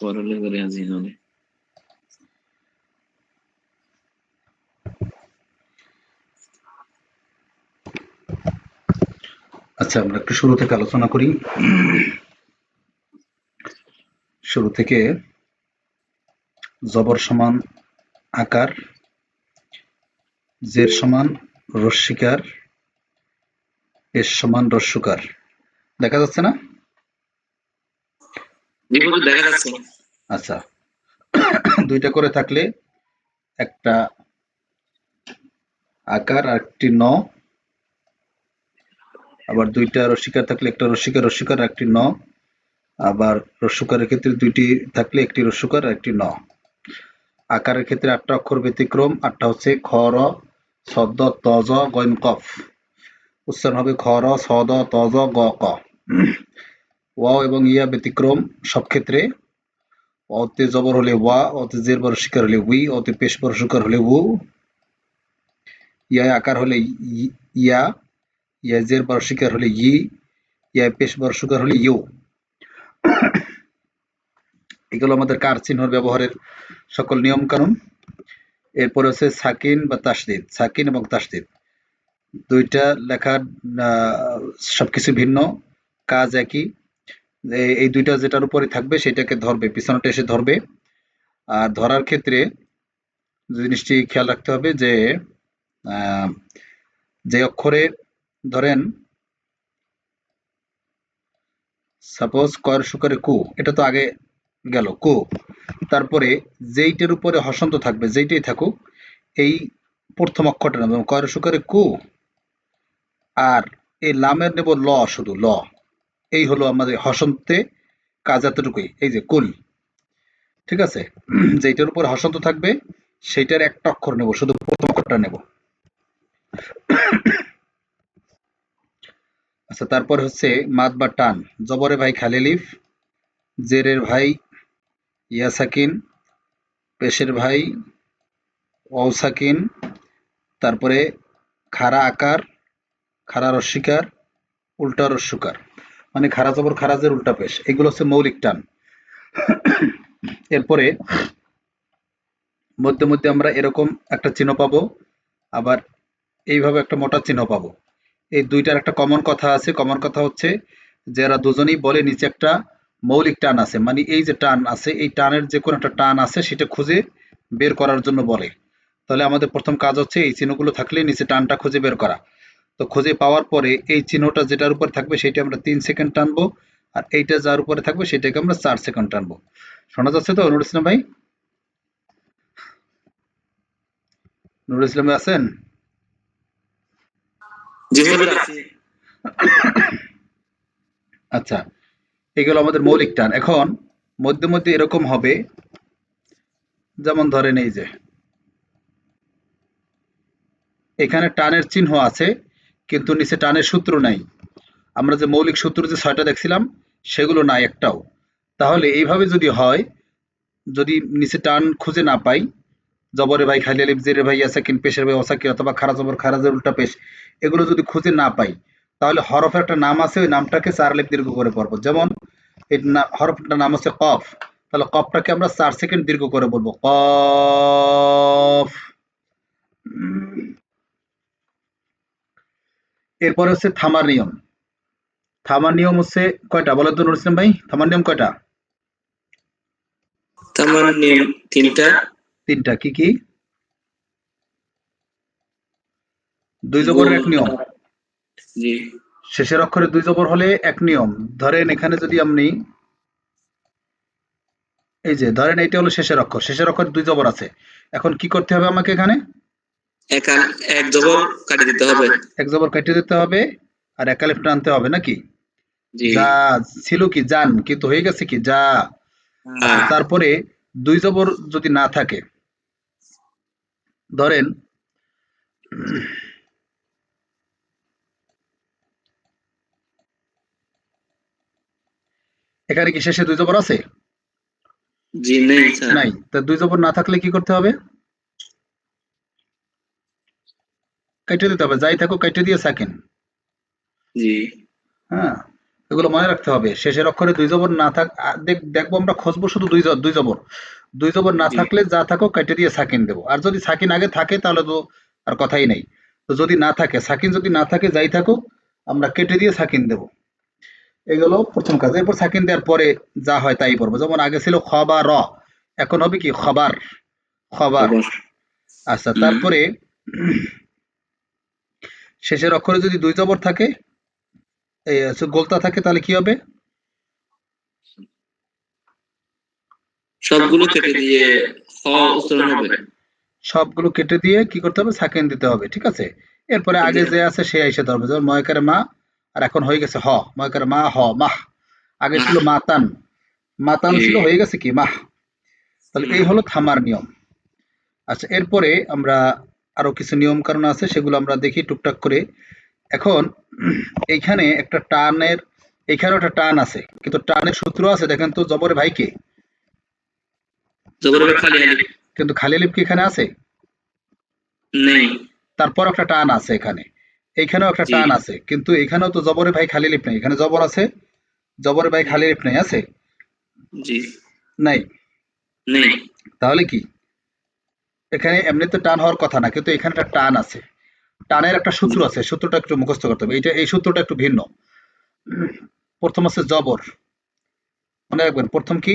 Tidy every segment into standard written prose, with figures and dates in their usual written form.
পরলে করে আজি হলে আচ্ছা, আমরা একটু শুরু থেকে আলোচনা করি। শুরু থেকে জবর সমান আকার, জের সমান রস্যিকার, এর সমান রস্যকার। দেখা যাচ্ছে না? দেখা যাচ্ছে। আচ্ছা, দুইটা করে থাকলে একটা আকার আর একটি ন, আবার দুইটা রস্যিকার থাকলে একটা রস্যিকার রস্যকার আর একটি ন, আবার রস্যকারের ক্ষেত্রে দুইটি থাকলে একটি রস্যকার আর একটি ন। আকারের ক্ষেত্রে ৮টা অক্ষর ব্যতিক্রম। ৮টা হচ্ছে খ, র, ছ, দ, ত, জ, গইন, কফ। উচ্চারণ হবে খ, র, ছ, দ, ত, জ, গ, ক। ওয়াও এবং ইয়া ব্যতিক্রম সব ক্ষেত্রে। অতে জবর হলে ওয়া, অতে জের বড় শিকার হলে উই, অতে পেশ বড় শিকার হলে উ। ইয়া আকার হলে ইয়া, ইয়া জের বড় শিকার হলে ই, ইয়া পেশ বড় শিকার হলে ইউ। এগুলো আমাদের কার চিহ্নর ব্যবহারের সকল নিয়ম কানুন। এরপরে হচ্ছে সাকিন বা তাসদিদ। সাকিন এবং তাসদিদ দুইটা লেখার সবকিছু ভিন্ন, কাজ একই। এই দুইটা যেটার উপরে থাকবে সেটাকে ধরবে, পিছনটা এসে ধরবে। আর ধরার ক্ষেত্রে জিনিসটি খেয়াল রাখতে হবে যে যে অক্ষরে ধরেন সাপোজ কয়ের সুকারে কু, এটা তো আগে গেল কু, তারপরে যেইটার উপরে হসন্ত থাকবে যেইটাই থাকুক এই প্রথম অক্ষরটা নেব কয়ের সুকারে কু, আর এই লামের নেব ল, শুধু ল। এই হলো আমাদের হসন্তে কাজ এতটুকুই, এই যে কুল। ঠিক আছে, যেইটার উপর হসন্ত থাকবে সেইটার একটা অক্ষর নেব, শুধু প্রথম অক্ষরটা নেব। আচ্ছা, তারপর হচ্ছে মাদ বা টান। জবরে ভাই খালি লিফ, জেরের ভাই ইয়া সাকিন, পেশের ভাই অ সাকিন, তারপরে খাড়া আকার, খাড়া রস্যিকার, উল্টা রস্যকার, মানে খাড়া জবর খারাজের উল্টা পেশ। এগুলো হচ্ছে মৌলিক টান। এরপরে মধ্যে মধ্যে আমরা এরকম একটা চিহ্ন পাবো, আবার এইভাবে একটা মোটা চিহ্ন পাবো। এই দুইটার একটা কমন কথা আছে। কমন কথা হচ্ছে যারা দুজনেই বলে নিচে একটা মৌলিক টান আছে, মানে এই যে টান আছে এই টানের যে কোনো একটা টান আছে সেটা খুঁজে বের করার জন্য বলে। তাহলে আমাদের প্রথম কাজ হচ্ছে এই চিহ্নগুলো থাকলে নিচে টানটা খুঁজে বের করা। তো খুঁজে পাওয়ার পরে এই চিহ্নটা যেটার উপর থাকবে সেটা আমরা ৩ সেকেন্ড টানবো, আর এইটা যার উপরে থাকবে সেটাকে আমরা ৪ সেকেন্ড টানবো। শোনা যাচ্ছে তো নুরুল ইসলাম ভাই? নুরুল ইসলাম ভাই আছেন? জি হুজুর আছি। আচ্ছা, এগুলো আমাদের মৌলিক টান। এখন মধ্যে মধ্যে এরকম হবে, যেমন ধরেন এই যে এখানে টানের চিহ্ন আছে কিন্তু নিচে টানের সূত্র নাই। আমরা যে মৌলিক সূত্র যে ৬টা দেখছিলাম সেগুলো নাই একটাও। তাহলে এইভাবে যদি হয়, যদি নিচে টান খুঁজে না পাই, জবরে ভাই খালি আলিফ, জেরে ভাই ইয়াসাকিন, পেশের ভাই অসাকিন, অথবা খারা জবর খারাজের উল্টা পেশ, এগুলো যদি খুঁজে না পাই, তাহলে হরফের একটা নাম আছে, ওই নামটাকে ৪ আলিফ দীর্ঘ করে পড়বো। যেমন এই হরফটার নাম হচ্ছে কফ, তাহলে কফটাকে আমরা ৪ সেকেন্ড দীর্ঘ করে বলবো কফ। এরপরে হচ্ছে থামার নিয়ম। থামার নিয়ম হচ্ছে কয়টা বলেন তো নুরুল ইসলাম ভাই? থামার নিয়ম কয়টা? তামান নিয়ম ৩টা। ৩টা। কি কি? ২ জবরের গুণ, এক নিয়ম। জি শেষের অক্ষরে ২ জবর হলে এক নিয়ম। ধরেন এখানে যদি আপনি এই যে ধরেন এইটা হলো শেষের অক্ষর, শেষের অক্ষরে ২ জবর আছে। এখন কি করতে হবে আমাকে এখানে? একাল এক জবর কাটি দিতে হবে। এক জবর কেটে দিতে হবে আর এক আলিফ টানতে হবে নাকি? জি যা ছিল কি জান, কিন্তু হয়ে গেছে কি যা। আচ্ছা, হ্যাঁ। তারপরে ২ জবর যদি না থাকে, ধরেন এখানে কি শেষে ২ জবর আছে? জি নেই স্যার। নাই। তা ২ জবর না থাকলে কি করতে হবে? কেটে দিতে হবে, যাই থাকুক কেটে দিয়ে সাকিন। জি হ্যাঁ, এগুলো মনে রাখতে হবে। শেষের অক্ষরে দুই জবর না থাক দেখবো আমরা খুঁজবো শুধু দুই জবর। দুই জবর না জি থাকলে যা থাকুক কেটে দিয়ে সাকিন দেবো। আর যদি সাকিন আগে থাকে তাহলে তো আর কথাই নেই। তো যদি না থাকে, সাকিন যদি না থাকে যাই থাকুক আমরা কেটে দিয়ে সাকিন দেবো। এগুলো প্রথম কাজ। এরপর সাকিন দেওয়ার পরে যা হয় তাই পড়বো। যেমন আগে ছিল খ বা র, এখন হবে কি খবার, খবার। খবর। আচ্ছা, হুম। তারপরে শেষের অক্ষরে যদি দুই জবর থাকে, এই গোলতা থাকে, তাহলে কি হবে? সবগুলো কেটে দিয়ে হ উচ্চারণ হবে। সবগুলো কেটে দিয়ে কি করতে হবে? সাকিন দিতে হবে, ঠিক আছে? এরপরে আগে যে আছে সে এসে ধরবে। যেমন ময়কারে মা, আর এখন হয়ে গেছে হ, ময়কারে মা হ মাহ। আগে মাহ। ছিল মাতান, মাতান জি। ছিল, হয়ে গেছে কি মাহ। তাহলে হুম। এই হলো থামার নিয়ম। আচ্ছা, এরপরে আমরা আরো কিছু নিয়ম কানুন আছে, সেগুলো আমরা দেখি টুকটাক করে। এখন এইখানে একটা টানের, এখানেও একটা টান আছে, কিন্তু টানের সূত্র আছে দেখেন তো, জবরে ভাইকে, জবর হবে খালি আলিফ। কিন্তু খালি আলিফ কি এখানে আছে? নেই। তারপর একটা টান আছে এখানে, এইখানেও একটা জি টান আছে, কিন্তু এখানেও তো জবরে ভাই খালি আলিফ নেই, এখানে জবর আছে, জবরে ভাই খালি আলিফ নেই, আছে? জি নাই। নেই। তাহলে কি, এখানে এমনিতে টান হওয়ার কথা না, কিন্তু এখানে একটা টান আছে। টানের একটা সূত্র জি। আছে, সূত্রটা একটু মুখস্থ করতে হবে। এই সূত্রটা একটু ভিন্ন। প্রথম আছে জবর, মনে রাখবেন প্রথম কি?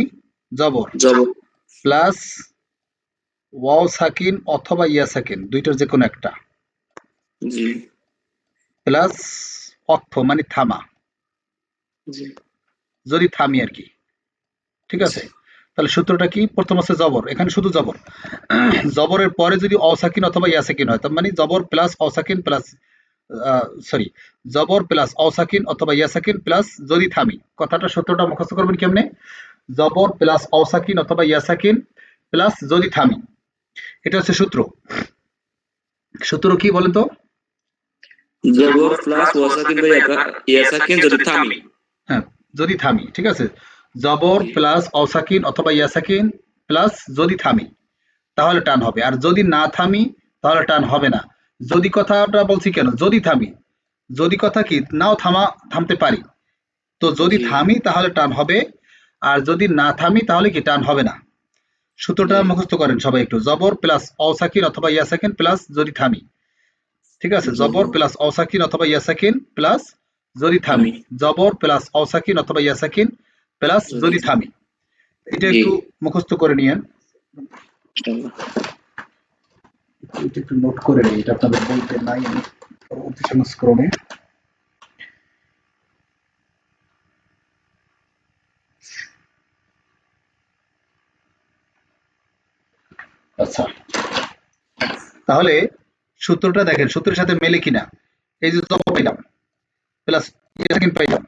জবর জবর। প্লাস ওয়াও সাকিন অথবা ইয়া সাকিন, দুইটার যে কোনো একটা, জি প্লাস অক্ষ মানে থামা, জি যদি থামি আর কি, ঠিক আছে? তাহলে সূত্রটা কি? প্রথম আছে জবর, এখানে শুধু জবর। জবরের পরে যদি অসাকিন অথবা ইয়াসাকিন হয়, তার মানে জবর প্লাস অসাকিন প্লাস, সরি, জবর প্লাস অসাকিন অথবা ইয়াসাকিন প্লাস যদি থামি। কথাটা সূত্রটা মুখস্থ করবেন কেমনে? জবর প্লাস অসাকিন অথবা ইয়াসাকিন প্লাস যদি থামি, এটা হচ্ছে সূত্র। সূত্র কি বলেন তো? জবর প্লাস ওয়াসাকিন বা ইয়াসাকিন যদি থামি। হ্যাঁ, যদি থামি, ঠিক আছে? জবর জি প্লাস অসাকিন অথবা ইয়াসাকিন প্লাস যদি থামি, তাহলে টান হবে। আর যদি না থামি তাহলে টান হবে না। যদি কথাটা বলছি কেন? যদি থামি, যদি কথা কি নাও থামতে পারি, তো যদি জি থামি তাহলে টান হবে, আর যদি না থামি তাহলে কি টান হবে না। সূত্রটা জি মুখস্থ করেন সবাই একটু। জবর প্লাস অসাকিন অথবা ইয়াসাকিন প্লাস যদি থামি, ঠিক আছে? জবর জবর প্লাস অসাকিন অথবা ইয়াসাকিন প্লাস যদি থামি, থামি। জবর প্লাস অসাকিন অথবা ইয়াসাকিন প্লাস যদি যদি থামি। থামি। এটা জি একটু মুখস্থ করে নিয়েন। ইনশাআল্লাহ। এটা একটু নোট করে নিই, এটা আপনাদের বলতে নাই আমি পরবর্তী সংস্করণে। আচ্ছা, তাহলে সূত্রটা দেখেন, সূত্রের সাথে মেলে কিনা। এই যে জবর পাইলাম প্লাস ইয়াসাকিন পাইলাম,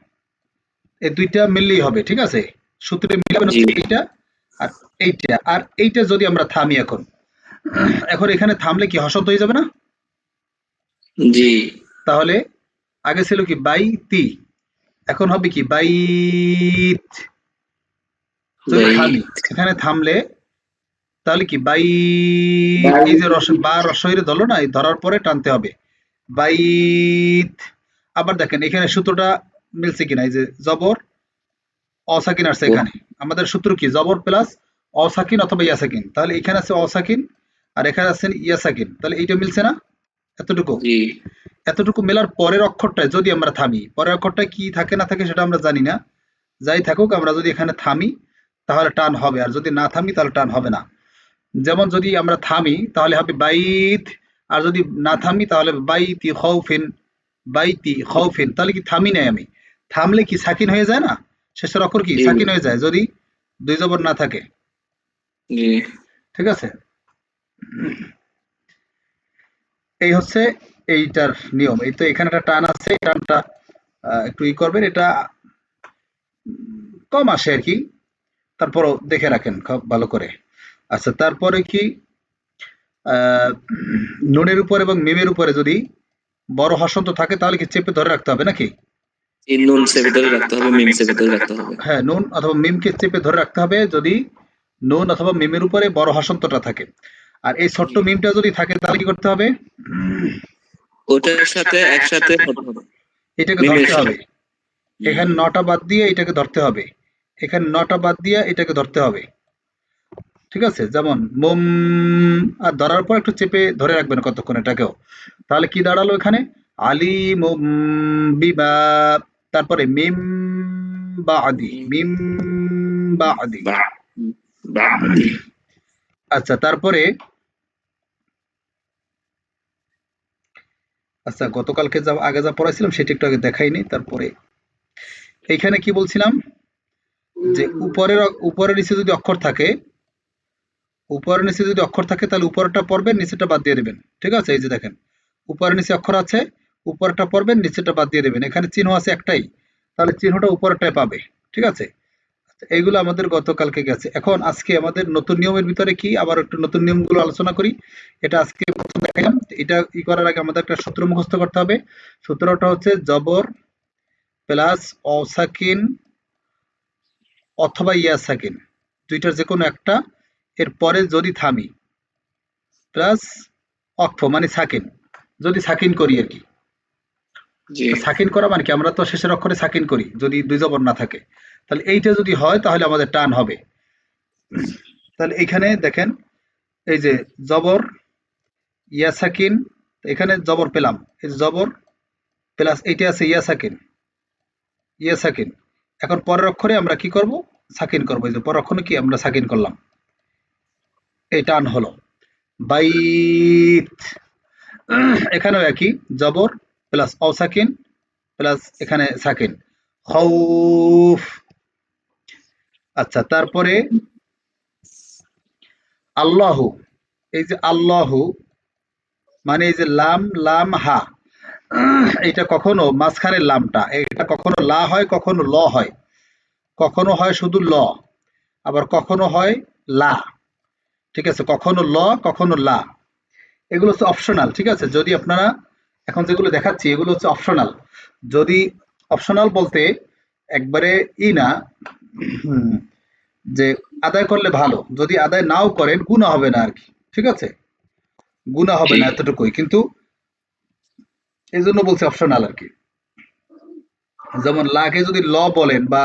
এই দুইটা মিললেই হবে, ঠিক আছে? সূত্রে মিলাবেন জি হচ্ছে এইটা আর এইটা। আর এইটা যদি আমরা থামি এখন, এখন এখানে থামলে কি হসন্ত হয়ে যাবে না? জি তাহলে আগে ছিল কি বাইতি, এখন হবে কি বাইত। যদি ভাই। থামি, এখানে থামলে তাহলে কি বাইত, ভাই। এই যে বা রসইরে ধরলো না, এই ধরার পরে টানতে হবে বাইত। আবার দেখেন এখানে সূত্রটা মিলছে কিনা, এই যে জবর অসাকিন আসছে এখানে। আমাদের সূত্র কি? জবর প্লাস অসাকিন অথবা ইয়াসাকিন। তাহলে এখানে আছে অসাকিন আর এখানে আছেন ইয়াসাকিন, তাহলে এইটা মিলছে না? এতটুকু, জি এতটুকু মেলার পরের অক্ষরটায় যদি আমরা থামি, পরের অক্ষরটায় কি থাকে না থাকে সেটা আমরা জানি না। যাই থাকুক, আমরা যদি এখানে থামি তাহলে টান হবে, আর যদি না থামি তাহলে টান হবে না। যেমন যদি আমরা থামি তাহলে হবে বাইত, আর যদি না থামি তাহলে বাইতি খৌফিন, বাইতি খৌফিন। তাহলে কি থামি নাই আমি, থামলে কি সাকিন হয়ে যায় না? শেষের অক্ষর কি জি সাকিন হয়ে যায় যদি দুই জবর না থাকে, জি ঠিক আছে? এই হচ্ছে এইটার নিয়ম। এই তো এখানে একটা টান আছে, এই টানটা একটু ই করবেন, এটা কম আসে আর কি, তারপরও দেখে রাখেন খুব ভালো করে। আচ্ছা, তারপরে কি, আহ, নুনের উপর এবং মিমের উপরে যদি বড় হসন্ত থাকে তাহলে কি চেপে ধরে রাখতে হবে নাকি? এই নুন সেভে ধরে রাখতে হবে, মিম সেভে ধরে রাখতে হবে। হ্যাঁ, নুন অথবা মিমকে চেপে ধরে রাখতে হবে যদি নুন অথবা মিমের উপরে বড় হসন্তটা থাকে। আর এই ছোট্ট জি মিমটা যদি থাকে তাহলে কি করতে হবে? ওটার সাথে একসাথে হতে হবে। এটাকে মিমের ধরতে হবে। সাথে। এখানে 9টা বাদ দিয়ে এটাকে ধরতে হবে, এখানে 9টা বাদ দিয়ে এটাকে ধরতে হবে। ঠিক আছে, যেমন মোম, আর ধরার পর একটু চেপে ধরে রাখবেন কতক্ষণ এটাকেও। তাহলে কি দাঁড়ালো এখানে? আলি মোম বিমা, তারপরে মিম বাদি, মিম বাদি। বা বাদি। আচ্ছা তারপরে, আচ্ছা গতকালকে যা আগে যা পড়াইছিলাম সেটা একটু আগে দেখাইনি। তারপরে এইখানে কি বলছিলাম যে উপরের নিচে যদি অক্ষর থাকে, উপরের নিচে যদি অক্ষর থাকে তাহলে উপরেরটা পড়বেন, নিচেরটা বাদ দিয়ে দেবেন। ঠিক আছে, এই যে দেখেন উপরের নিচে অক্ষর আছে, উপরেরটা পড়বেন, নিচেরটা বাদ দিয়ে দেবেন। এখানে চিহ্ন আছে একটাই, তাহলে চিহ্নটা উপরেরটাই পাবে। ঠিক আছে, এইগুলো আমাদের গতকালকে গেছে। এখন আজকে আমাদের নতুন নিয়মের ভিতরে কি আবার একটু নতুন নিয়মগুলো আলোচনা করি। এটা আজকে প্রথম দেখালাম। এটা ই করার আগে আমাদের একটা সূত্র মুখস্থ করতে হবে। সূত্রটা হচ্ছে জবর প্লাস অসাকিন অথবা ইয়া সাকিন, দুইটার যে কোনো একটা, এর পরে যদি থামি, প্লাস অক্ষ মানে সাকিন, যদি সাকিন করি আর কি। জি সাকিন করা মানে কি, আমরা তো শেষের অক্ষরে সাকিন করি যদি দুই জবর না থাকে, তাহলে এইটা যদি হয় তাহলে আমাদের টান হবে। তাহলে এইখানে দেখেন, এই যে জবর ইয়া সাকিন, এখানে জবর পেলাম, এই যে জবর প্লাস এইটা আছে ইয়া সাকিন, ইয়া সাকিন। এখন পরের অক্ষরে আমরা কি করব? সাকিন করব। এই যে পরের অক্ষরে কি আমরা সাকিন করলাম, এই টান হলো। বাইত, এখানেও একই, জবর প্লাস অসাকিন প্লাস এখানে সাকিন, খৌফ। আচ্ছা তারপরে আল্লাহু, এই যে আল্লাহু মানে এই যে লাম লাম হা, এটা কখনো মাঝখানের লামটা, এটা কখনো লা হয়, কখনো ল হয়, কখনো হয় শুধু ল, আবার কখনো হয় লা। ঠিক আছে, কখনো ল কখনো লা, এগুলো হচ্ছে অপশনাল। ঠিক আছে, যদি আপনারা এখন যেগুলো দেখাচ্ছি এগুলো হচ্ছে অপশনাল। যদি অপশনাল বলতে একবারে ই না, হুম, যে আদায় করলে ভালো, যদি আদায় নাও করেন গুনাহ হবে না আর কি। ঠিক আছে, গুনাহ হবে জি না এতটুকুই, কিন্তু এই জন্য বলছি অপশনাল আর কি। যেমন লাকে যদি ল বলেন বা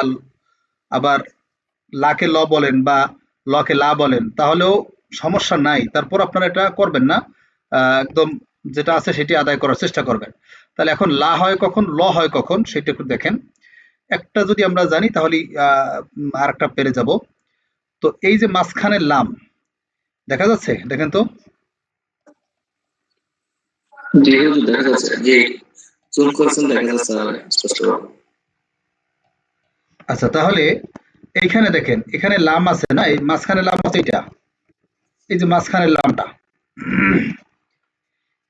আবার লাকে ল বলেন বা লকে লা বলেন তাহলেও সমস্যা নাই, তারপর আপনারা এটা করবেন না, একদম যেটা আছে সেটি আদায় করার চেষ্টা করবেন। তাহলে এখন লা হয় কখন, ল হয় কখন, সেটা একটু দেখেন। একটা যদি আমরা জানি তাহলে আর একটা পেরে যাব। তো এই যে মাঝখানের লাম দেখা যাচ্ছে, দেখেন তো। জি হুজুর দেখা যাচ্ছে। জি জুম করছেন, দেখা যাচ্ছে স্পষ্ট ভাবে। আচ্ছা তাহলে এইখানে দেখেন, এখানে লাম আছে না, এই মাঝখানে লাম আছে, এটা এই যে মাঝখানের লামটা,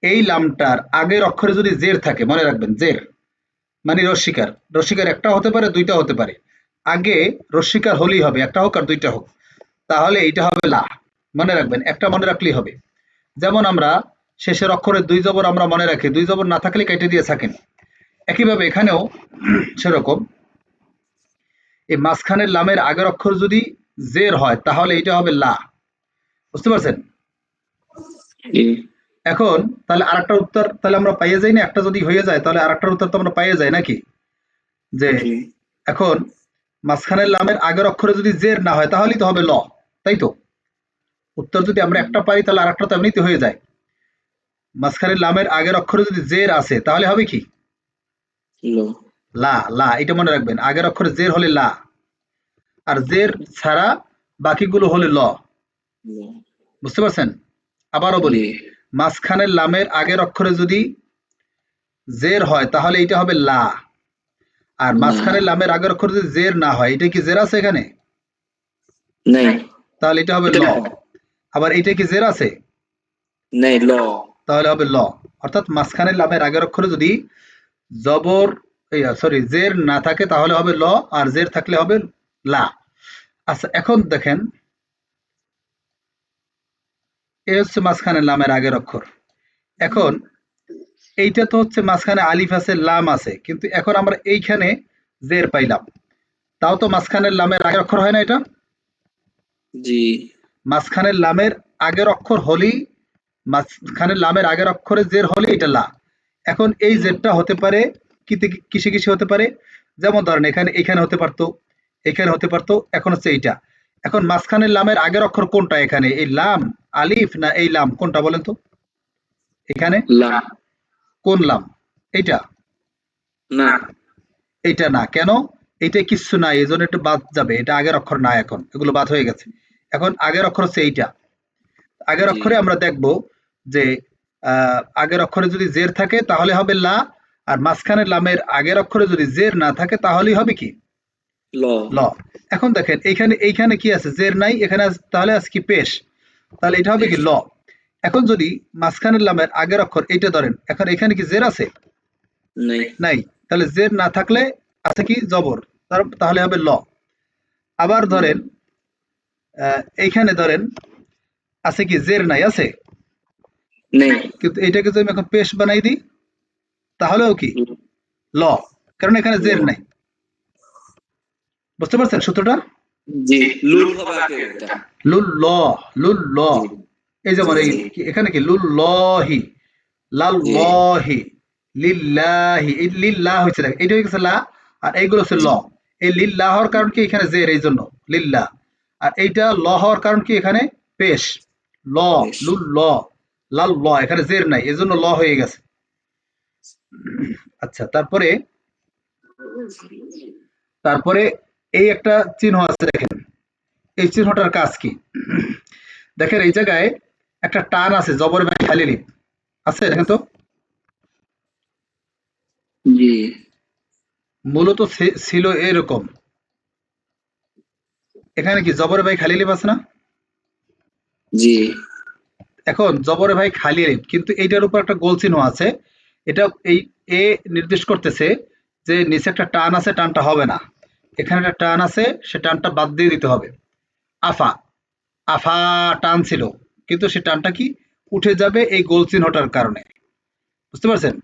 এই লামটার আগের অক্ষরে যদি জের থাকে, মনে রাখবেন জের মানে রস্বীকার, রস্বীকার একটা হতে পারে দুইটা হতে পারে, আগে রস্বীকার হলেই হবে, একটা হোক আর দুইটা হোক, তাহলে এইটা হবে লা। মনে রাখবেন, একটা মনে রাখলেই হবে। যেমন আমরা শেষের অক্ষরে দুই জবর আমরা মনে রাখি, দুই জবর না থাকলে কেটে দিয়ে থাকেন, একইভাবে এখানেও সেরকম এই মাঝখানের লামের আগের অক্ষর যদি জের হয় তাহলে এটা হবে লা। বুঝতে পারছেন? জি এখন তাহলে আরেকটা উত্তর তাহলে আমরা পাইয়ে যাই না, একটা যদি হয়ে যায় তাহলে আরেকটার উত্তর তো আমরা পাইয়ে যাই নাকি, যে জি এখন মাঝখানের লামের আগের অক্ষরে যদি জের না হয় তাহলেই তো হবে ল, তাই তো? উত্তর যদি আমরা একটা পাই তাহলে আরেকটা তো এমনিতে হয়ে যায়। মাঝখানের লামের আগের অক্ষরে যদি জের আছে তাহলে হবে কি? লো লা। লা এটা মনে রাখবেন, আগের অক্ষরে জের হলে লা, আর জের ছাড়া বাকিগুলো হলে ল। লো। বুঝতে পারছেন? আবারও বলি, জি মাঝখানের লামের আগের অক্ষরে যদি জের হয় তাহলে এটা হবে লা, আর না মাঝখানের লামের আগের অক্ষরে যদি জের না হয়, এটা কি জের আছে এখানে? নাই, তাহলে এটা হবে এটা ল। ল আবার এটা কি জের আছে? নাই ল। তাহলে হবে ল। অর্থাৎ মাঝখানের লামের আগের অক্ষরে যদি জবর, সরি, জের না থাকে তাহলে হবে ল, আর জের থাকলে হবে লা। আচ্ছা এখন দেখেন, এই হচ্ছে মাঝখানের লামের আগের অক্ষর। এখন এইটা তো হচ্ছে মাঝখানে আলিফ আছে লাম আছে, কিন্তু এখন আমরা এইখানে জের পাইলাম, তাও তো মাঝখানের লামের আগের অক্ষর হয় না এটা? জি মাঝখানের লামের আগের অক্ষর হলেই, মাঝখানের লামের আগের অক্ষরে জের হলে এটা লা। এখন এই লো। জেরটা হতে পারে কিসে কিসে হতে পারে? যেমন ধরেন এখানে হতে পারতো, এখানে হতে পারতো, এখন হচ্ছে এইটা। এখন মাঝখানের লামের আগের অক্ষর কোনটা এখানে? এই লাম, আলিফ না এই লাম, কোনটা বলেন তো? এখানে লাম। কোন লাম? এইটা? না। এইটা না, কেন? এইটা কিচ্ছু নাই, এই জন্য একটু বাদ যাবে, এটা আগের অক্ষর না, এখন এগুলো বাদ হয়ে গেছে। এখন আগের অক্ষর হচ্ছে এইটা। আগের জি। অক্ষরে আমরা দেখব যে আগের অক্ষরে যদি জের থাকে তাহলে হবে লা, আর মাঝখানের লামের আগের অক্ষরে যদি জের না থাকে তাহলেই হবে কি? ল। ল। এখন দেখেন এইখানে কি আছে? জের নাই, এখানে তাহলে আছে কি? পেশ। তাহলে এটা হবে কি? ল। এখন যদি মাঝখানের লামের আগের অক্ষর এইটা ধরেন, এখন এখানে কি জের আছে? নাই। নাই। তাহলে জের না থাকলে আছে কি? জবর। তাহলে হবে ল। আবার ধরেন এইখানে ধরেন আছে কি? জের নাই, আছে, নেই। কিন্তু এটাকে যদি আমি এখন পেশ বানাই দিই তাহলেও কি? ল। কারণ এখানে জের নাই। বুঝতে পারছেন সূত্রটা? জি। লুল হবে আগে এটা। লুল ল, লুল ল। জি। এই জি। যেমন এই জি। এখানে কি? লুল লহি, জি। লাল্লাহি, লিল্লাহি। এই লিল্লাহ হয়েছে, দেখ এটা হয়ে গেছে লা, আর এইগুলো হচ্ছে ল। জি। এই লিল্লাহ হওয়ার কারণ কি? এখানে জের, এই জন্য লিল্লাহ। আর এইটা ল হওয়ার কারণ কি? এখানে পেশ, ল, বেশ। লুল ল, লাল ল, এখানে জের নাই, এজন্য ল হয়ে গেছে। আচ্ছা, তারপরে তারপরে এই একটা চিহ্ন আছে, দেখেন এই চিহ্নটার কাজ কি? দেখেন এই জায়গায় একটা টান আছে, জবর এবং খালি লিপ আছে, দেখেন তো। জি। মূলত ছিল এরকম, এখানে কি জবরে ভাই খালি লিপ আছে না? জি। এখন জবরে ভাই খালি লিপ, কিন্তু এইটার উপর একটা গোল চিহ্ন আছে। এটা এই এ নির্দেশ করতেছে যে নিচে একটা টান আছে, টানটা হবে না। এখানে একটা টান আছে, সে টানটা বাদ দিয়ে দিতে হবে। আফা, আফা টান ছিল, কিন্তু সে টানটা কি? উঠে যাবে এই গোল চিহ্নটার কারণে। বুঝতে পারছেন?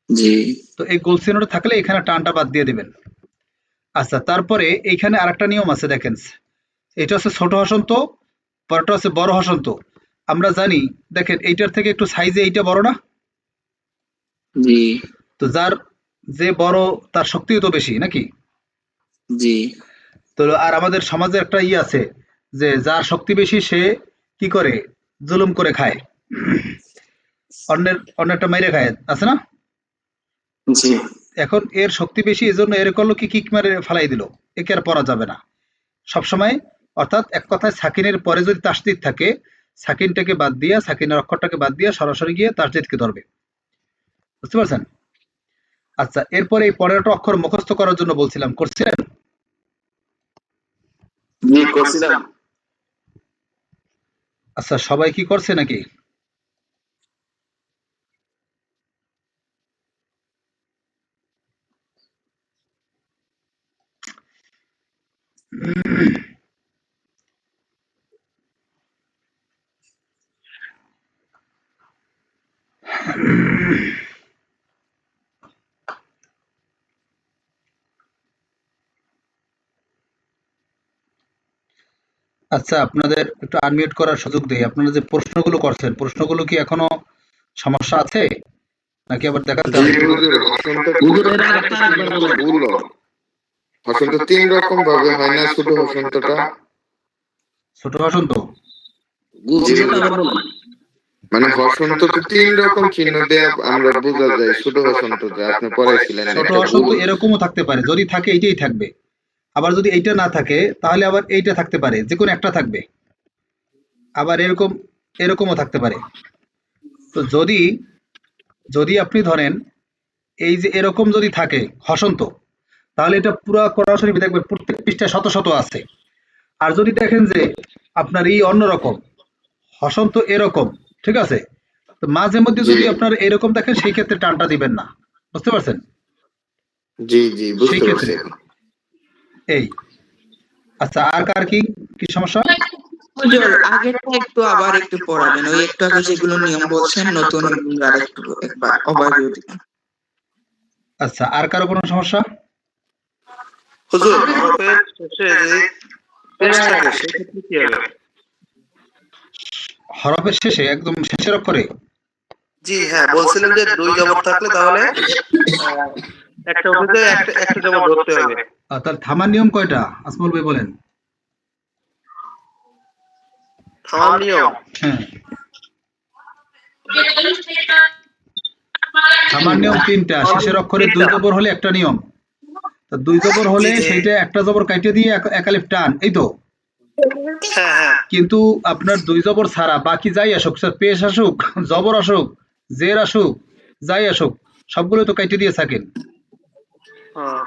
জি। তো এই গোল চিহ্নটা থাকলে এখানে টানটা বাদ দিয়ে দিবেন। আচ্ছা, তারপরে এইখানে আরেকটা নিয়ম আছে, দেখেন এটা হচ্ছে ছোট হসন্ত, পরেরটা হচ্ছে বড় হসন্ত। আমরা জানি, দেখেন এইটার থেকে একটু সাইজে এইটা বড় না? জি। তো যে বড় তার শক্তিও তো বেশি নাকি? জি। তো আর আমাদের সমাজে একটা আছে যে যার শক্তি বেশি সে কি করে? জুলুম করে খায়, অন্যেরটা মাইরে খায়, আছে না? জি। এখন এর শক্তি বেশি, এজন্য এর করলো কি? কিক মারে ফালাই দিল, একে আর পড়া যাবে না সবসময়। অর্থাৎ এক কথায় সাকিনের পরে যদি তাসদিদ থাকে, সাকিনটাকে বাদ দিয়া, সাকিনের অক্ষরটাকে বাদ দিয়া সরাসরি গিয়ে তাসদিদকে ধরবে। বুঝতে পারছেন? আচ্ছা, এরপরে এই 15টা অক্ষর মুখস্থ করার জন্য বলছিলাম, করছিলেন? জি করছিলাম। আচ্ছা, সবাই কি করছে নাকি? আচ্ছা, আপনাদের একটু আনমিউট করার সুযোগ দেই। আপনারা যে প্রশ্নগুলো করছেন, প্রশ্নগুলো কি এখনো সমস্যা আছে নাকি আবার দেখাতে জি হবে? হুজুর, হসন্ত হুজুর এর আরেকটা আরেকবার বলেন। ভুল। হসন্ত 3 রকম ভাবে হয় না, ছোট হসন্তটা? ছোট হসন্ত? জি বুঝছি না, হুজুর, আবার বলেন। মানে হসন্ততে 3 রকম চিহ্ন দিয়ে আমরা বোঝা যায় ছোট হসন্ত, যা আপনি পড়াইছিলেন ছোট একটা ভুল। হসন্ত এরকমও থাকতে পারে, যদি থাকে এইটাই থাকবে। আবার যদি এইটা না থাকে তাহলে আবার এইটা থাকতে পারে, যে কোনো একটা থাকবে। আবার এরকমও থাকতে পারে। তো যদি যদি আপনি ধরেন এই যে এরকম যদি থাকে হসন্ত, তাহলে এটা পুরো কোরআন শরীফে দেখবেন প্রত্যেক পৃষ্ঠায় শত শত আছে। আর যদি দেখেন যে আপনার এই অন্যরকম হসন্ত এরকম, ঠিক আছে, তো মাঝে মধ্যে জি যদি আপনার এরকম দেখেন সেই ক্ষেত্রে টানটা দিবেন না। বুঝতে পারছেন? জি জি, সেই বুঝতে ক্ষেত্রে পারছি। এই। আচ্ছা, আর কার কি কি সমস্যা? হুজুর আগেরটা একটু আবার একটু পড়াবেন, ওই একটু আগে যেগুলো নিয়ম বলছেন নতুন ওইগুলো আর একটু একবার ওভারভিউ দিবেন। আচ্ছা, আর কারো কোনো সমস্যা? হুজুর হরফের শেষে যদি পেশ থাকে সেক্ষেত্রে কি হবে? হরফের শেষে, একদম শেষের অক্ষরে? জি হ্যাঁ, বলছিলেন যে দুই জবর থাকলে তাহলে একটা উঠে একটা জবর ধরতে হবে। তাহলে থামার নিয়ম কয়টা আসমল ভাই বলেন? থামার নিয়ম হ্যাঁ, থামার নিয়ম তিনটা। শেষের অক্ষরে দুই জবর হলে একটা নিয়ম, তো দুই জবর হলে সেইটা একটা জবর কাইটে দিয়ে এক আলিফ টান, এই তো। হ্যাঁ হ্যাঁ কিন্তু আপনার দুই জবর ছাড়া বাকি যাই আসুক, স্যার পেশ আসুক, জবর আসুক, জের আসুক, যাই আসুক, সবগুলো তো কাইটে দিয়ে থাকেন। হ্যাঁ,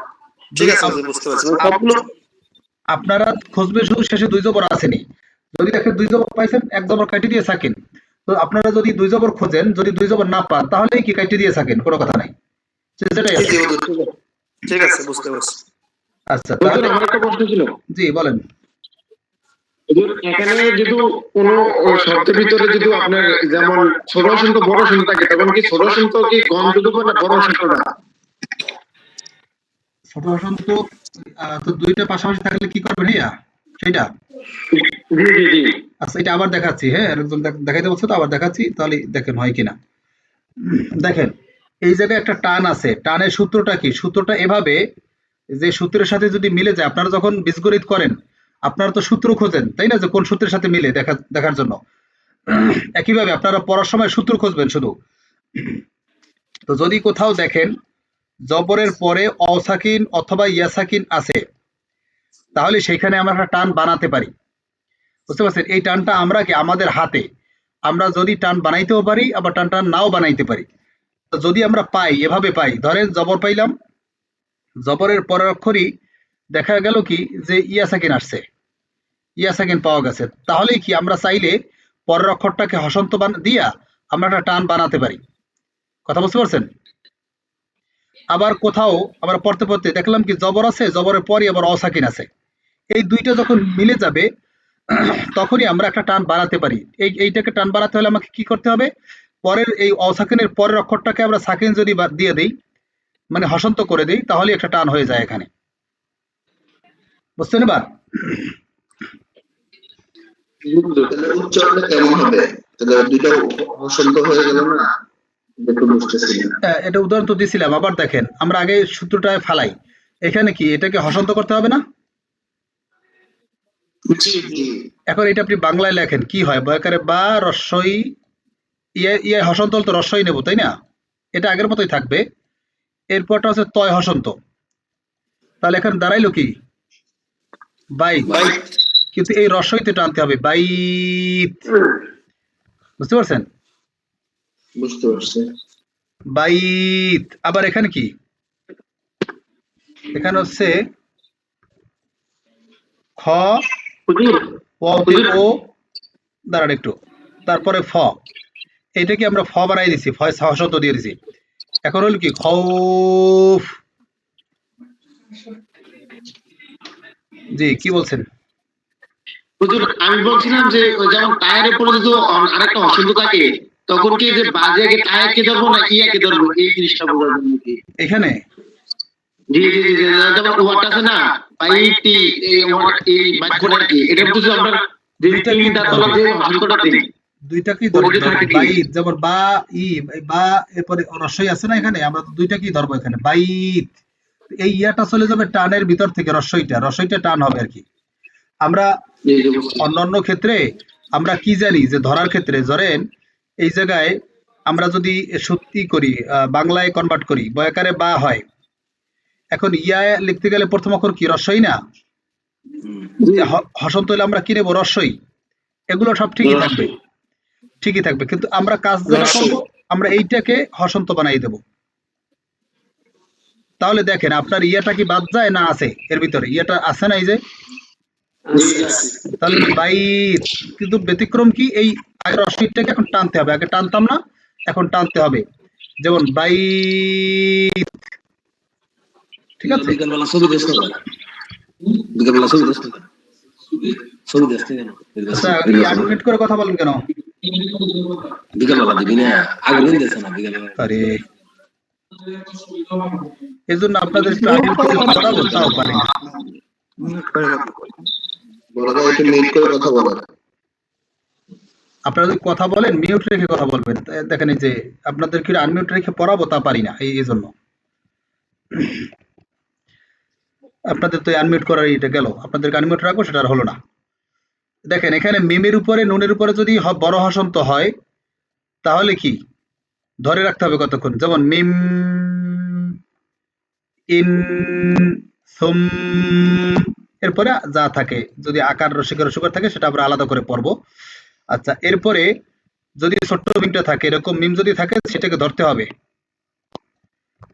ঠিক আছে হুজুর, বুঝতে পারছি। সবগুলো আপনারা খুঁজবেন শুধু শেষে দুই জবর আসেনি, যদি দেখেন দুই জবর পাইছেন এক জবর কাইটে দিয়ে থাকেন, তো আপনারা যদি দুই জবর খোঁজেন, যদি দুই জবর না পান তাহলে কি কাইটে দিয়ে থাকেন, কোনো কথা নাই, যেটাই জি আছে। জি হুজুর, ঠিক আছে, বুঝতে পারছি। আচ্ছা হুজুর, তাহলে আমার একটা প্রশ্ন ছিল। জি বলেন। হুজুর, এখানে যদি কোনো শব্দের ভিতরে যদি আপনার যেমন ছোট অসন্ত বড় অসন্ত থাকে, তখন কি ছোট অসন্ত কি গন্ধ দেবো না বড় অসন্তটা? ছোট হাসান তো তো দুইটা পাশাপাশি থাকলে কি করবেন ইয়া সেটা? জি জি জি। আচ্ছা এটা আবার দেখাচ্ছি, হ্যাঁ একদম দেখাইতে বলছো তো, আবার দেখাচ্ছি তাহলে দেখেন হয় কিনা। দেখেন এই জায়গায় একটা টান আছে, টানের সূত্রটা কি? সূত্রটা এভাবে যে সূত্রের সাথে যদি মিলে যায়, আপনারা যখন বীজগণিত করেন আপনারা তো সূত্র খোঁজেন তাই না, যে কোন সূত্রের সাথে মিলে দেখার জন্য। একইভাবে আপনারা পড়ার সময় সূত্র খুঁজবেন শুধু। তো যদি কোথাও দেখেন জবরের পরে অসাকিন অথবা ইয়াসাকিন আছে, তাহলে সেইখানে আমরা একটা টান বানাতে পারি, বুঝতে পারছেন? এই টানটা আমরা কি আমাদের হাতে, আমরা যদি টান বানাইতেও পারি আবার টানটা নাও বানাইতে পারি। তো যদি আমরা পাই, এভাবে পাই, ধরেন জবর পাইলাম, জবরের পরের অক্ষরই দেখা গেল কি যে ইয়া সাকিন আসছে, ইয়া সাকিন পাওয়া গেছে, তাহলে কি আমরা চাইলে পরের অক্ষরটাকে হসন্ত দিয়া আমরা একটা টান বানাতে পারি, কথা বুঝতে পারছেন? আবার কোথাও আমরা পড়তে পড়তে দেখলাম কি জবর আছে, জবরের পরই আবার অসাকিন আছে, এই দুইটা যখন মিলে যাবে তখনই আমরা একটা টান বাড়াতে পারি। এইটাকে টান বাড়াতে হলে আমাকে কি করতে হবে? পরের এই অসাকিনের পরের অক্ষরটাকে আমরা সাকিন যদি দিয়ে দিই, মানে হসন্ত করে দিই, তাহলে একটা টান হয়ে যায় এখানে, বুঝছেন এবার? তাহলে উচ্চারণটা কেমন হবে? তাহলে দুইটা বসন্ত হয়ে গেল না, একটু বুঝতেছি না। এটা উদাহরণ তো দিছিলাম, আবার দেখেন আমরা আগে সূত্রটায় ফালাই, এখানে কি এটাকে হসন্ত করতে হবে না? জি জি। এখন এটা আপনি বাংলায় লেখেন কি হয়, বয়কারে বা রস্বই, ইয়ে ইয়ে হসন্ত হলে তো রস্বই নেব তাই না, এটা আগের মতোই থাকবে। এরপরটা হচ্ছে তয় হসন্ত, তাহলে এখানে দাঁড়াইলো কি বাইত, কিন্তু এই রস্বইতে টানতে হবে বাইত, বুঝতে পারছেন? বুঝতে পারছি। বাইত। আবার এখানে কি, এখানে হচ্ছে খ হুজুর, ওতে ও, দাঁড়ান একটু, তারপরে ফ, এইটাকে আমরা ফ বানাই দিছি, ফ হসন্ত দিয়ে দিছি। এখন হলো কি খৌফ। জি কি বলছেন? হুজুর, আমি বলছিলাম যে ওই যেমন টায়ারের উপরে যদি আরেকটা অসন্ত থাকে, তখন কি যে বাজে আগে টায়ারকে ধরবো না ইয়াকে ধরবো, এই জিনিসটা বোঝার জন্য কি? এখানে জি জি জি জি, যেমন ওয়ার্ড আছে না, বাইটি, এই এই বাক্যটা কি, এটা বুঝছি আমরা যে তিনটা তলা যে অসন্তটা দিই, দুইটাকেই ওটা ধরবো, কি থাকে কি? বাইত যেমন বা ই, বা এরপরে রস্বই আছে না এখানে, আমরা তো দুইটাকেই ধরবো এখানে বাইত। এই ইয়াটা চলে যাবে টানের ভিতর থেকে, রস্বইটা টান হবে আর কি। আমরা জি জি বুঝছি। অন্যান্য ক্ষেত্রে আমরা কি জানি যে ধরার ক্ষেত্রে ধরেন এই জায়গায় আমরা যদি সত্যি করি, বাংলায় কনভার্ট করি, বয়াকারে বা হয়, এখন ইয়া লিখতে গেলে প্রথম অক্ষর কি রস্বই না, হসন্ত হলে আমরা কি নেবো রস্বই, এগুলো সব ঠিকই থাকবে, ঠিকই থাকবে, কিন্তু আমরা কাজ যেটা করবো আমরা এইটাকে হসন্ত বানাই দেব। তাহলে দেখেন আপনার ইয়াটা কি বাদ যায় না আছে, এর ভিতরে ইয়াটা আছে না, এই যে তাহলে বাইত, কিন্তু ব্যতিক্রম কি এই আগের রস্বইটাকে এখন টানতে হবে, আগে টানতাম না এখন টানতে হবে, যেমন বাইত, ঠিক আছে? বিকালবেলা ছবি দেখতে হবে, বিকালবেলা ছবি দেখতে হবে, ছবি দেখতে কেন? আচ্ছা আনমিউট করে কথা বলেন কেন? বিকালবেলা দিবি না, আগের দিন দেখছে না বিকালবেলা। আরে এই জন্য আপনাদের একটু আনমিউট করে পড়াবো, তাও পারি না। মিউট করে কথা বলি। বড় ভাই একটু মিট করে কথা বলেন। আপনারা যদি কথা বলেন মিউট রেখে কথা বলবেন, দেখেন এই যে আপনাদের কি আনমিউট রেখে পড়াবো তা পারি না, এই জন্য। আপনাদের তো আনমিউট করার এটা গেল, আপনাদেরকে আনমিউট রাখবো, সেটা আর হলো না। দেখেন এখানে মিমের উপরে নুনের উপরে যদি বড় হসন্ত হয় তাহলে কি ধরে রাখতে হবে কতক্ষণ, যেমন মিম ইন সুম, এরপরে যা থাকে যদি আকার রসিকার রসিকার থাকে সেটা আমরা আলাদা করে পড়বো। আচ্ছা, এরপরে যদি ছোট্ট মিমটা থাকে, এরকম মিম যদি থাকে সেটাকে ধরতে হবে,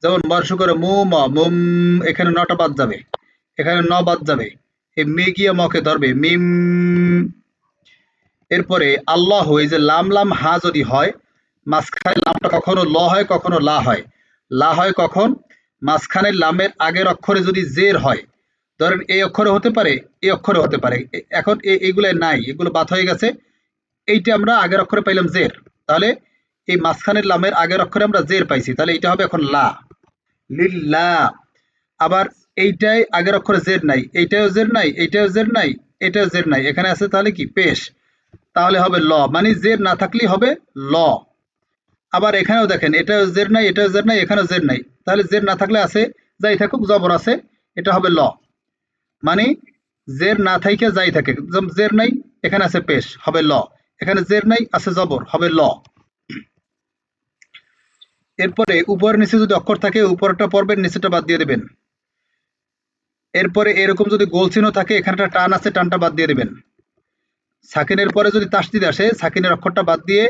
যেমন বর্ষ করে মুম, এখানে নটা বাদ যাবে, এখানে ন বাদ যাবে, এই মে গিয়ে মকে ধরবে মিম। এরপরে আল্লাহ, এই যে লাম লাম হা যদি হয়, মাঝখানে লামটা কখনো ল হয় কখনো লা হয়। লা হয় কখন, মাঝখানের লামের আগের অক্ষরে যদি জের হয়, ধরেন এই অক্ষরে হতে পারে, এই অক্ষরে হতে পারে, এখন এইগুলো নাই, এগুলো বাদ হয়ে গেছে, এইটা আমরা আগের অক্ষরে পাইলাম জের, তাহলে এই মাঝখানের লামের আগের অক্ষরে আমরা জের পাইছি, তাহলে এইটা হবে এখন লা, লিল্লা। আবার এইটাই আগের অক্ষরে জের নাই, এইটাও জের নাই, এইটাও জের নাই, এটাও জের নাই, এখানে আছে তাহলে কি পেশ, তাহলে হবে ল, মানে জের না থাকলেই হবে ল। আবার এখানেও দেখেন এটাও জের নাই, এটাও জের নাই, এখানেও জের নাই, তাহলে জের না থাকলে আছে, যাই থাকুক জবর আছে, এটা হবে ল, মানে জের না থাইকে যাই থাকে, জের নাই এখানে আছে পেশ, হবে ল, এখানে জের নাই আছে জবর, হবে ল। এরপরে উপর নিচে যদি অক্ষর থাকে উপরটা পড়বেন, নিচেটা বাদ দিয়ে দেবেন। এরপরে এরকম যদি গোল চিহ্ন থাকে, এখানটা টান আছে, টানটা বাদ দিয়ে দেবেন। সাকিনের পরে যদি তাসদিদ আসে, সাকিনের অক্ষরটা বাদ দিয়ে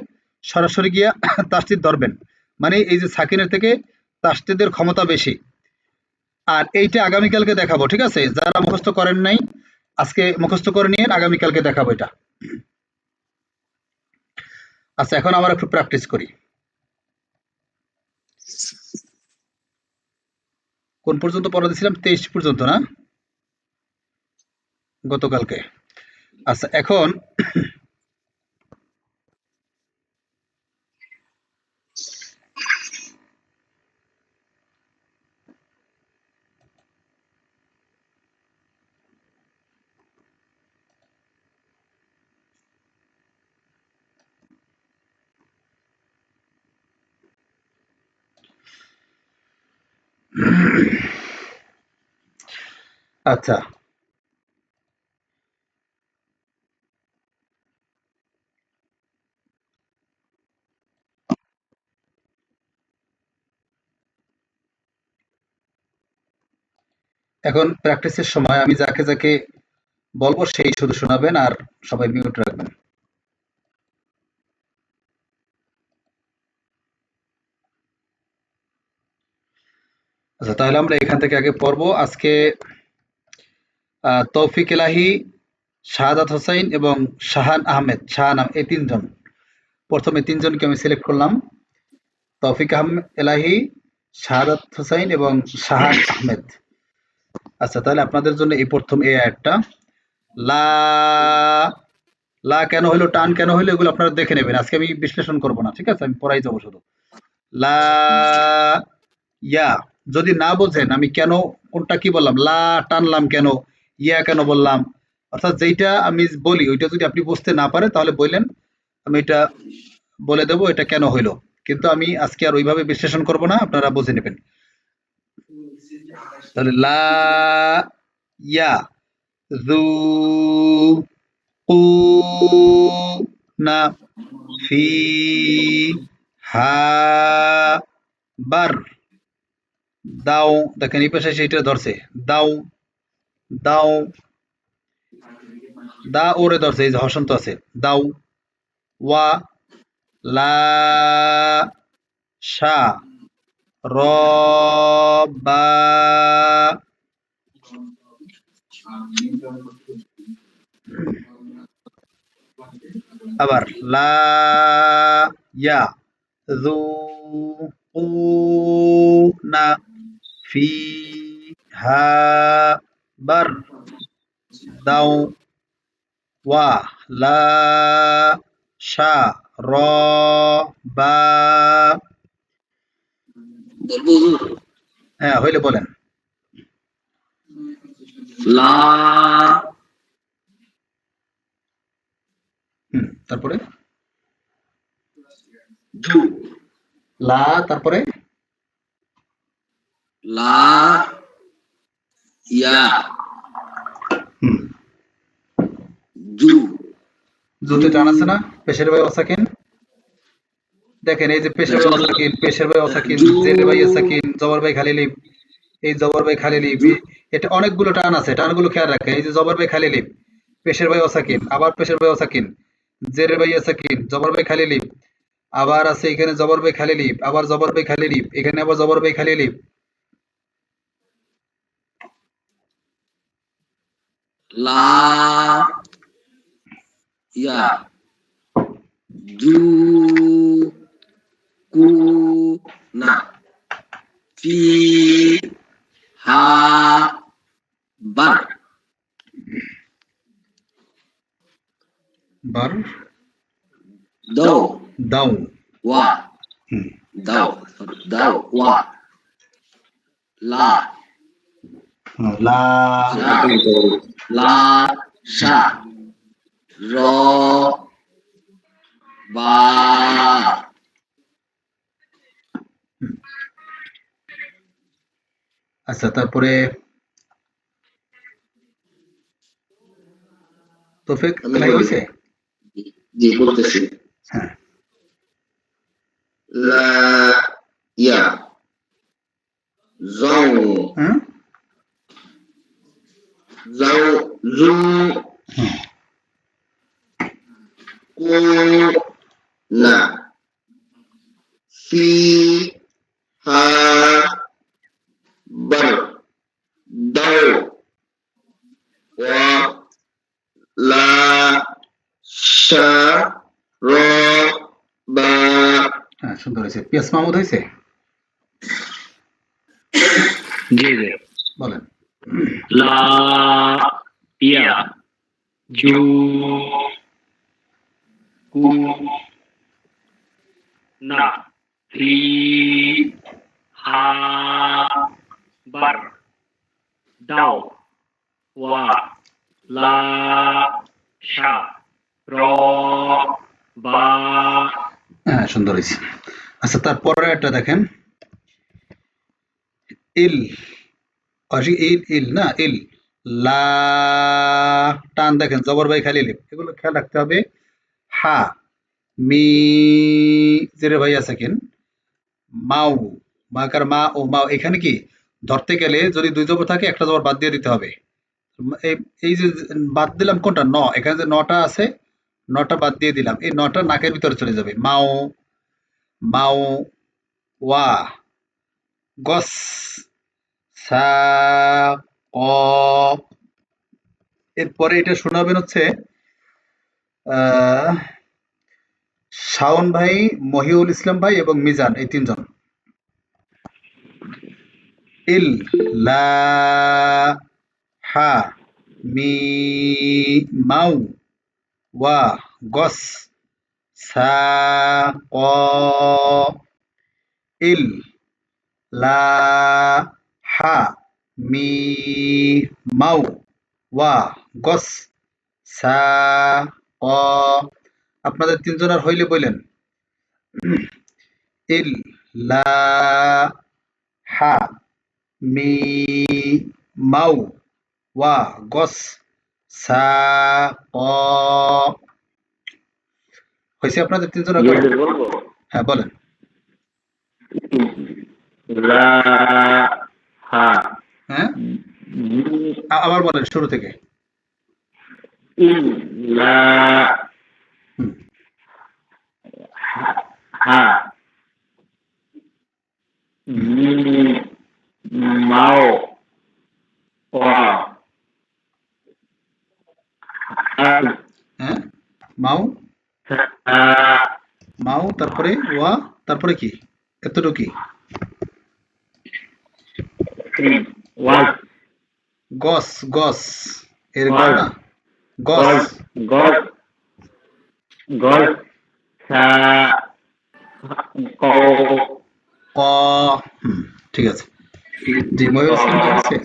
সরাসরি গিয়া তাসদিদ ধরবেন, মানে এই যে সাকিনের থেকে তাসদিদের ক্ষমতা বেশি। আর এইটা আগামীকালকে দেখাবো, ঠিক আছে? যারা মুখস্থ করেন নাই আজকে মুখস্থ করে নিয়ে আগামীকালকে দেখাবো এটা। আচ্ছা, এখন আমরা একটু প্র্যাকটিস করি। কোন পর্যন্ত পড়া দিয়েছিলাম? 23 পর্যন্ত না, গতকালকে। আচ্ছা, এখন আচ্ছা, এখন প্র্যাকটিসের সময় আমি যাকে যাকে বলবো সেই শুধু শোনাবেন, আর সবাই মিউট রাখবেন। আচ্ছা, তাহলে আমরা এখান থেকে আগে পড়বো। আজকে তৌফিক এলাহি, শাহাদাত হোসাইন এবং শাহান আহমেদ, শাহান এই তিনজন, প্রথমে তিনজনকে আমি সিলেক্ট করলাম, তৌফিক এলাহি, শাহাদাত হোসাইন এবং শাহান আহমেদ। আচ্ছা, তাহলে আপনাদের জন্য এই প্রথম এই আয়াতটা, লা, লা কেন হইলো, টান কেন হইলো, এগুলো আপনারা দেখে নেবেন, আজকে আমি বিশ্লেষণ করব না, ঠিক আছে? আমি পড়াই যাবো শুধু। লা ইয়া, যদি না বোঝেন আমি কেন কোনটা কি বললাম, লা টানলাম কেন, ইয়া কেন বললাম, অর্থাৎ যেইটা আমি বলি ওইটা যদি আপনি বুঝতে না পারেন তাহলে বললেন, আমি এটা বলে দেবো এটা কেন হইলো, কিন্তু আমি আজকে আর ওইভাবে বিশ্লেষণ করব না, আপনারা বুঝে নেবেন। তাহলে লা ইয়া যু কু না ফি হা বার, দাও, দেখেন এই পাশে সেইটা ধরছে, দাও দাও, দা ওরে ধরছে, এই যে হসন্ত আছে, দাও, ওয়া লা শা র বা, আবার লা ইয়া যু কু না ফি হা বার, দাও, ওয়া লা শা র বা, হ্যাঁ হইলে বলেন। লা, তারপরে জু, লা, তারপরে লা ইয়া হুম জু জুতে টান আছে না পেশের ভাই অসাকিন দেখেন এই যে পেশের ভাই অসাকিন পেশের ভাই অসাকিন জু জের ভাই অসাকিন জবর ভাই খালি লিপ এই জবর ভাই খালি লিপ এটা অনেকগুলো টান আছে টানগুলো খেয়াল রাখে এই যে জবর ভাই খালি লিপ পেশের ভাই অসাকিন আবার পেশের ভাই অসাকিন জের ভাই অসাকিন জবর ভাই খালি লিপ আবার আছে এখানে জবর ভাই খালি লিপ আবার জবর ভাই খালি লিপ এখানে আবার জবর ভাই খালি লিপ লা ইয়া জু কু না ফি হা বার বার দাও দাও ওয়া হুম দাও দাও ওয়া লা লা লা শা র বা আচ্ছা তারপরে তোফিক লাই হইছে জি বলতেছি হ্যাঁ লা ইয়া জং হ্যাঁ জং জু কু না ফি হা বার দাও ওয়া লা শা র বা হ্যাঁ সুন্দর হয়েছে পিয়াস মাহমুদ হয়েছে জি জি বলেন লা ইয়া জু কু না ফি হা বার দাও ওয়া লা শা র বা হ্যাঁ সুন্দর হয়েছে আচ্ছা তারপরে একটা দেখেন ইল ইল ইল না ইল লা টান দেখেন জবর ভাই খালি লিপ এগুলো খেয়াল রাখতে হবে হা মি জেরে ভাই আছে কেন মাও মাকার মা ও মাও এখানে কি ধরতে গেলে যদি দুই জবর থাকে একটা জবর বাদ দিয়ে দিতে হবে এই যে বাদ দিলাম কোনটা ন এখানে যে নটা আছে নটা বাদ দিয়ে দিলাম এই নটা নাকের ভিতরে চলে যাবে মাও মাও ওয়া গস সা ক এরপরে এটা শোনাবেন হচ্ছে শাওন ভাই মহিউল ইসলাম ভাই এবং মিজান এই তিনজন ইল লা হা মি মাউ ওয়া গস সা ক ইল লা হা মি মাউ ওয়া গস সা ক আপনাদের তিনজনের হইলে বললেন ইল লা হা মি মাউ ওয়া গস সা ক হয়েছে আপনাদের তিনজনের হ্যাঁ বলেন লা হা হ্যাঁ আবার বলেন শুরু থেকে ইল লা হুম হা মি মাও ওয়া হ্যাঁ মাউ মাউ তারপরে ওয়া তারপরে কি এতটুকু কি ওয়াজ গস গস এর গস না গস গস গস সা ক ক ঠিক আছে জি মহিউল ইসলাম কি আছে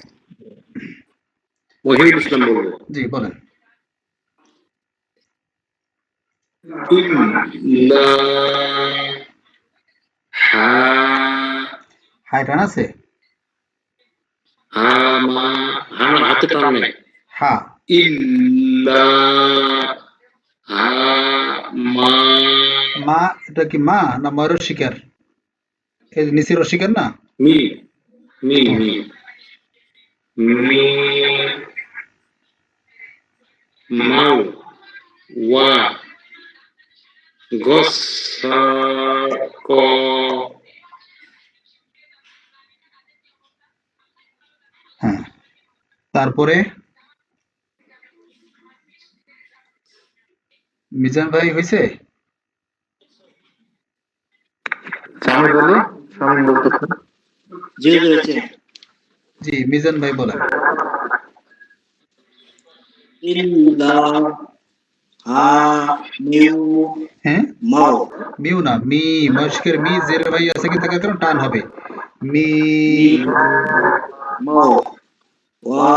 মহিউল ইসলাম বলবো জি বলেন লা হা হাই টান আছে মা হানা হাতে টান নেই হা ইল্লা হা মা মা, এটা কি মা না ময়ূর শিকার? এই নিচের শিকার না? মি মি মি মি মাও ওয়া গস ক হ্যাঁ, তারপরে মিজান ভাই হয়েছে? স্বামী বলে স্বামী বলতেছে জি হয়েছে জি মিজান ভাই বলেন। ইল্লা হা মিউ হ্যাঁ, মাও মিউ না মি, মস্কের মি জের ভাই আছে কি থাকার কারণে টান হবে। মি মাও ওয়া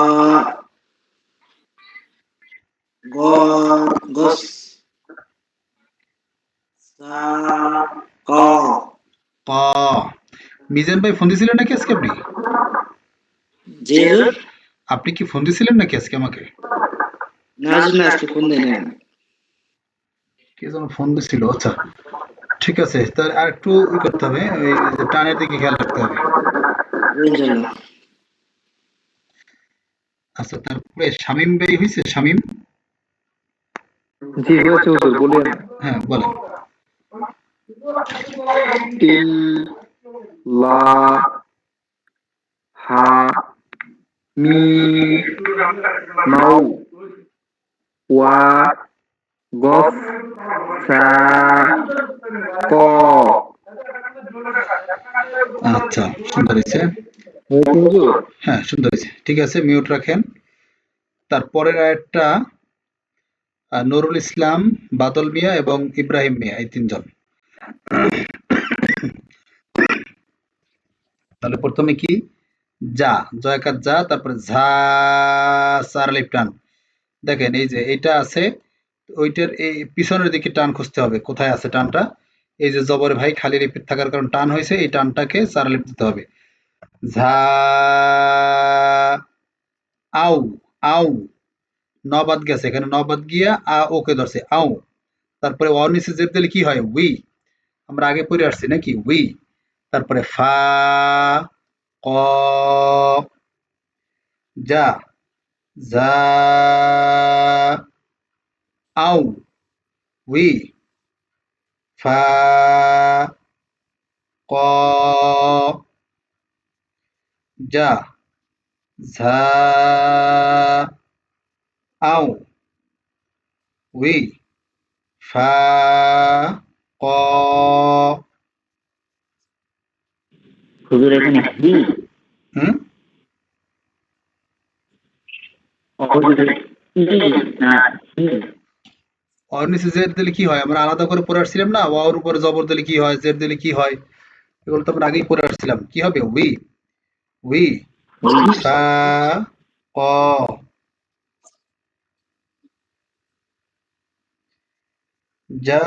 গ গস সা ক ক। মিজান ভাই ফোন দিছিলেন নাকি আজকে আপনি? জি হুজুর আপনি কি ফোন দিছিলেন নাকি আজকে আমাকে? না হুজুর না আজকে ফোন দেন না কে যেন ফোন দিছিল। আচ্ছা ঠিক আছে, তার আর একটু ই করতে হবে, ওই যে টানের দিকে খেয়াল রাখতে হবে। ইনশাআল্লাহ আচ্ছা তারপরে শামিম ভাই হয়েছে? শামিম, জি হয়েছে হুজুর বলেন হ্যাঁ বলেন। ইল লা হা মি মাউ ওয়া গস সা ক আচ্ছা সুন্দর হয়েছে। হয়েছে হুজুর হ্যাঁ সুন্দর হয়েছে, ঠিক আছে মিউট রাখেন। তারপরের আয়াতটা নুরুল ইসলাম, বাদল মিয়া এবং ইব্রাহিম মিয়া, এই তিনজন। তাহলে প্রথমে কি? যা, জয়কার যা, তারপরে ঝা, চার আলিফ টান। দেখেন এই যে এটা আছে, ওইটার এই পিছনের দিকে টান খুঁজতে হবে, কোথায় আছে টানটা। এই যে জবর ভাই খালি লিপির থাকার কারণে টান হয়েছে, এই টানটাকে চার আলিফ দিতে হবে। ঝা, আউ, আউ, নবাদ গেছে, এখানে নবাদ গিয়া ওকে ধরছে আউ। তারপরে অ নিচে জের দিলে কি হয়? উই, আমরা আগে পড়ে আসছি নাকি? উই। তারপরে ফা, ক, যা, যা, আউ, উই, ফা, ক, যা, ঝা, আউ, উই, ফা, ক। হুজুর এখানে হি হুম, হুজুর ই না হি অর নিচে জের দিলে কি হয়? আমরা আলাদা করে পড়ে আসছিলাম না, ওয়াওর উপরে জবর দিলে কি হয়, জের দিলে কি হয়, এগুলো তো আমরা আগেই পড়ে আসছিলাম। কি হবে? উই, উই, ফা, ক, যা,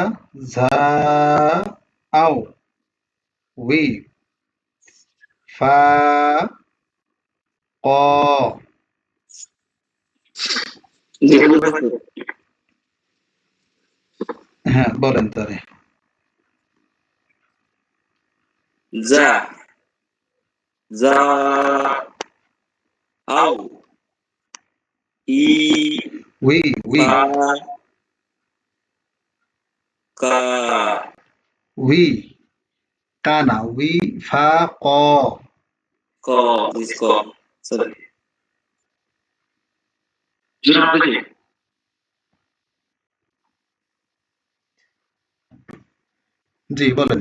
ঝা, আও, উই, ফা, ক। জি হুজুর হয়েছে হ্যাঁ বলেন তাহলে। যা যা আউ ই উই, উই, ফা কা উই, কা না, উই, ফা, ক। ক দিস ক সরি হুজুর আপনাকে জি বলেন।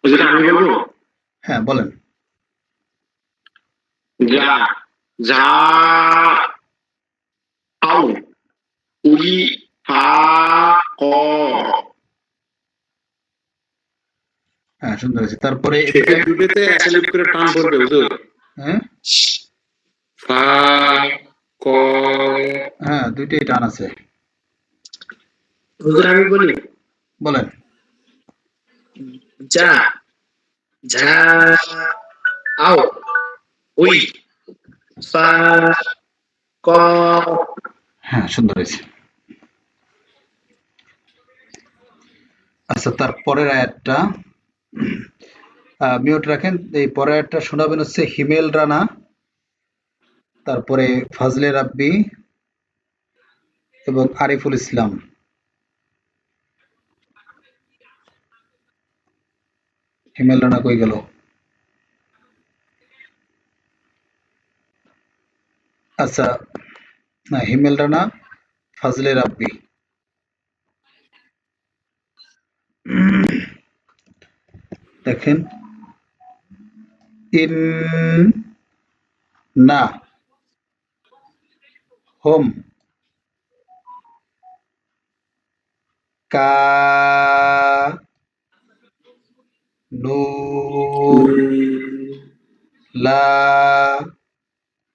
হুজুর আমি বলবো হ্যাঁ বলেন। যা যা আউ উই ফা ক হ্যাঁ সুন্দর হয়েছে। তারপরে শেষের দুটোতে একালিপ করে টান পড়বে হুজুর হ্যাঁ, ফা ক হ্যাঁ দুইটাই টান আছে। হুজুর আমি বলি বলেন। যা ঝা আও উই সা ক হ্যাঁ, সুন্দর হয়েছে। আচ্ছা, তার পরের আয়াতটা মিউট রাখেন। এই পরের আয়াতটা শোনাবেন হচ্ছে হিমেল রানা, তারপরে ফাজলে রাব্বি এবং আরিফুল ইসলাম। হিমেল রানা কই গেল? আচ্ছা, না, হিমেল রানা, ফাজলে রাব্বি। দেখেন, ইন না হোম কা নু লা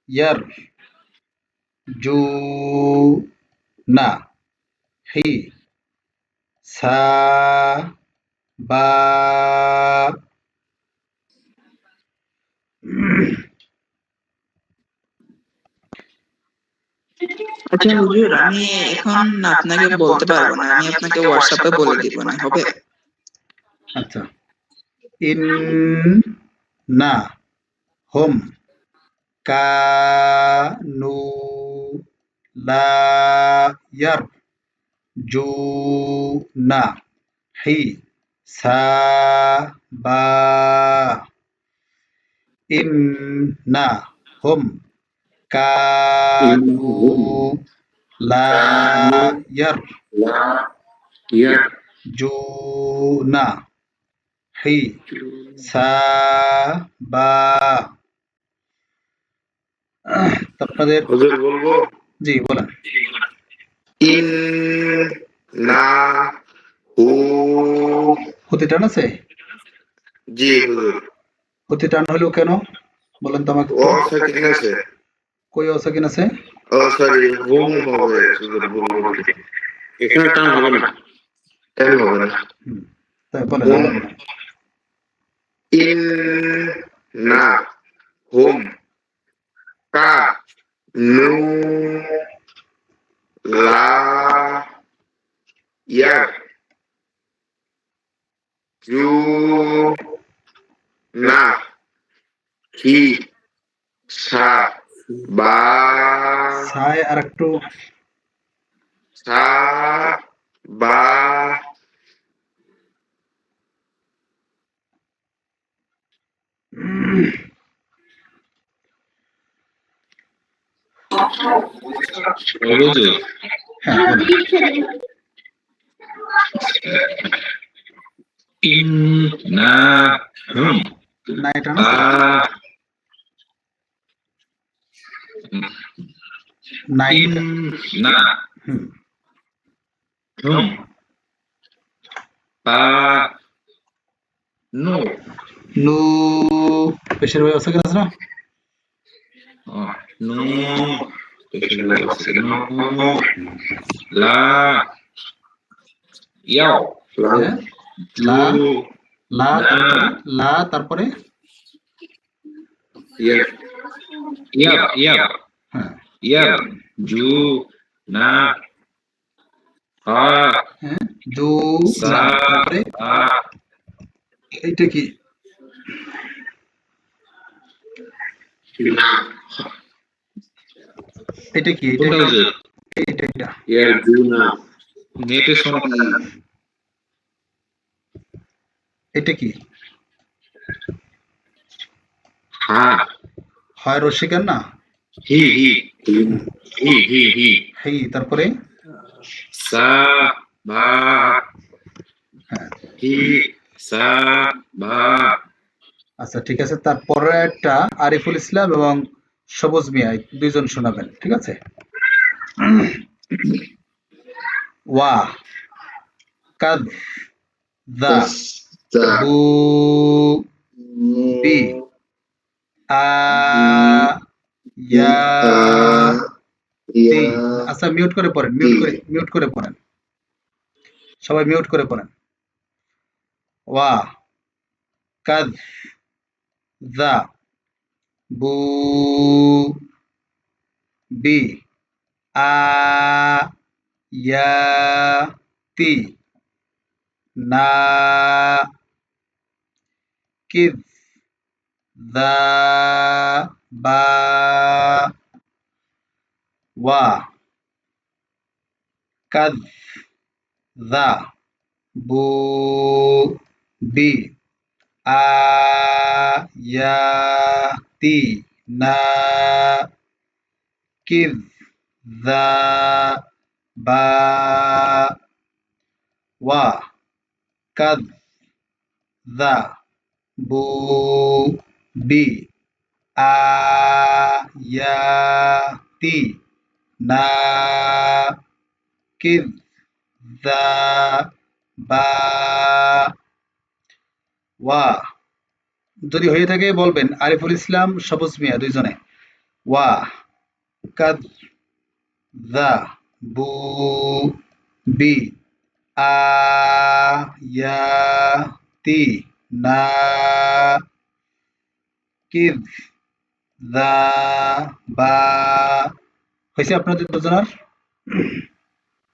ইয়ার জু না হি সা বা আচ্ছা হুজুর, আমি এখন আপনাকে বলতে পারবো না, আমি আপনাকে হোয়াটসঅ্যাপে বলে দিব, না হবে? আচ্ছা, ইন না হোম কা নু লা ইয়ার জু না হি সা বা ইন না হোম কানু লা ইয়ার জু না হি সা বা। আপনাদের হুজুর বলবো? জি বলেন। ইন না হু হতে টান আছে? জি হুজুর। হতে টান হলো কেন বলেন তো আমাকে। অসাকিন আছে। কই অসাকিন আছে? ও সরি, হুম হবে হুজুর, ভুল বলছি। এখানে টান হবে না। টান হবে না। তাই বলেন। হুম। ইন না হুম কা নু লা ইয়ার জু না হি সা বা সায় আর একটু সা বা হুজুর, হ্যাঁ বলেন। ইন না হুম না এটা আ নাই ইন না হুম হুম পা নো নু পেশের ভাই অসাকিন আছে না? নো পেশাল আছে নো লা ইয়াও হ্যাঁ, লা জু লা না লা তারপরে ইয়ার ইয়ার ইয়ার হ্যাঁ ইয়ার জু না হা হ্যাঁ জু সা না তারপরে বা এইটা কি? এটা কি? কোনটা হুজুর? এটা ইয়ার জু না নেটে শোনা এটা কি? হ্যাঁ হয় রসিকার না? হি হি হি হি হি হেই তারপরে সা বা হ্যাঁ। হি সা বা আচ্ছা ঠিক আছে, তারপরে একটা আরিফুল ইসলাম এবং সবুজ মিয়া দুইজন শোনাবেন, ঠিক আছে? ওয়া কাদ দা বু বি আ ইয়া তি। আচ্ছা মিউট করে পড়েন, মিউট করে পড়েন, সবাই মিউট করে পড়েন। ওয়া কাদ যা বু বি আ ইয়া তি না কিদ দা বা ওয়া কাদ দা বু বি আ ইয়া তি না কিদ দা বা ওয়া কাদ দা বু বি আ ইয়া তি না কিদ দা বা ওয়া। যদি হয়ে থাকে বলবেন আরিফুল ইসলাম, সবুজ মিয়া দুইজনে। ওয়া কাদ দা বু বি আ ইয়া তি না কিদ দা বা। হয়েছে আপনাদের দুজনের?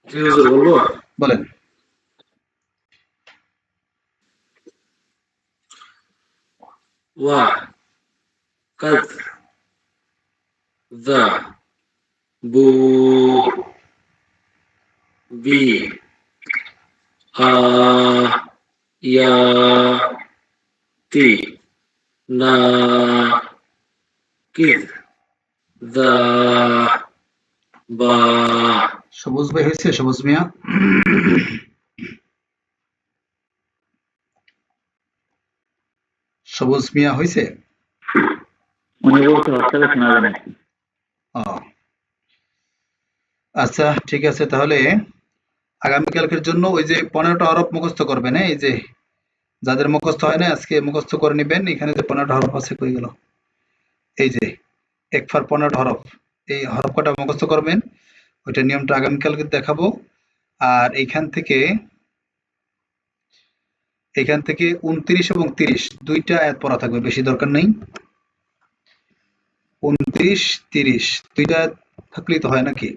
জি হুজুর, বলবো? বলেন। ওয়া কাদ দা বু বি আ ইয়া তি না কিদ দা বা। সবুজ ভাই হয়েছে? সবুজ মিয়া? সবুজ মিয়া হয়েছে? উনি বলছে হরতালে শোনা যায় নাকি? ও আচ্ছা, ঠিক আছে। তাহলে আগামীকালকের জন্য ওই যে 15টা হরফ মুখস্থ করবেন। হ্যাঁ, এই যে যাদের মুখস্থ হয় না আজকে মুখস্থ করে নেবেন। এখানে যে 15টা হরফ আছে কই গেল? এই যে একফার 15টা হরফ, এই হরফ কটা মুখস্থ করবেন। ওইটা নিয়মটা আগামীকালকে দেখাবো। আর এখান থেকে 29 এবং 30 দুইটা আয়াত পড়া থাকবে, বেশি দরকার নেই। 29, 30 দুইটা আয়াত থাকলেই তো হয় নাকি?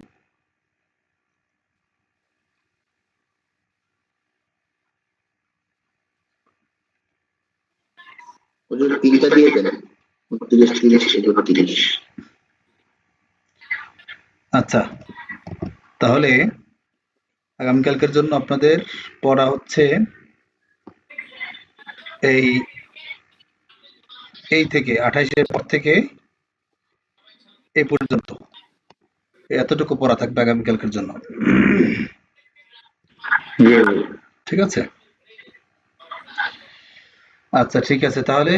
হুজুর 3টা দিয়ে দেন, 30 30 এগুলো 30। আচ্ছা, তাহলে আগামীকালকের জন্য আপনাদের পড়া হচ্ছে এই থেকে 28-এর পর থেকে এই পর্যন্ত এতটুকু পড়া থাকবে আগামীকালকের জন্য। জি হুজুর। ঠিক আছে? আচ্ছা, ঠিক আছে। তাহলে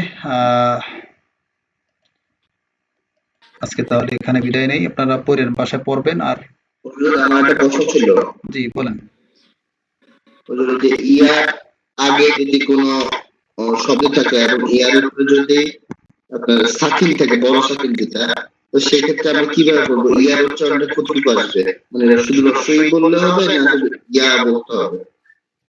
আজকে তাহলে এখানে বিদায় নেই। আপনারা পড়েন, বাসায় পড়বেন। আর হুজুর আমার একটা প্রশ্ন ছিল। জি বলেন। হুজুর যে ইয়ার আগে যদি কোনো শব্দ থাকে এবং ইয়ার উপরে যদি আপনার সাকিন থাকে, বড় সাকিন যেটা, তো সেক্ষেত্রে আমরা কিভাবে বলবো ইয়ার উচ্চারণটা কতটুকু আসবে? মানে শুধু রস্বই বললে হবে না শুধু ইয়া বলতে হবে?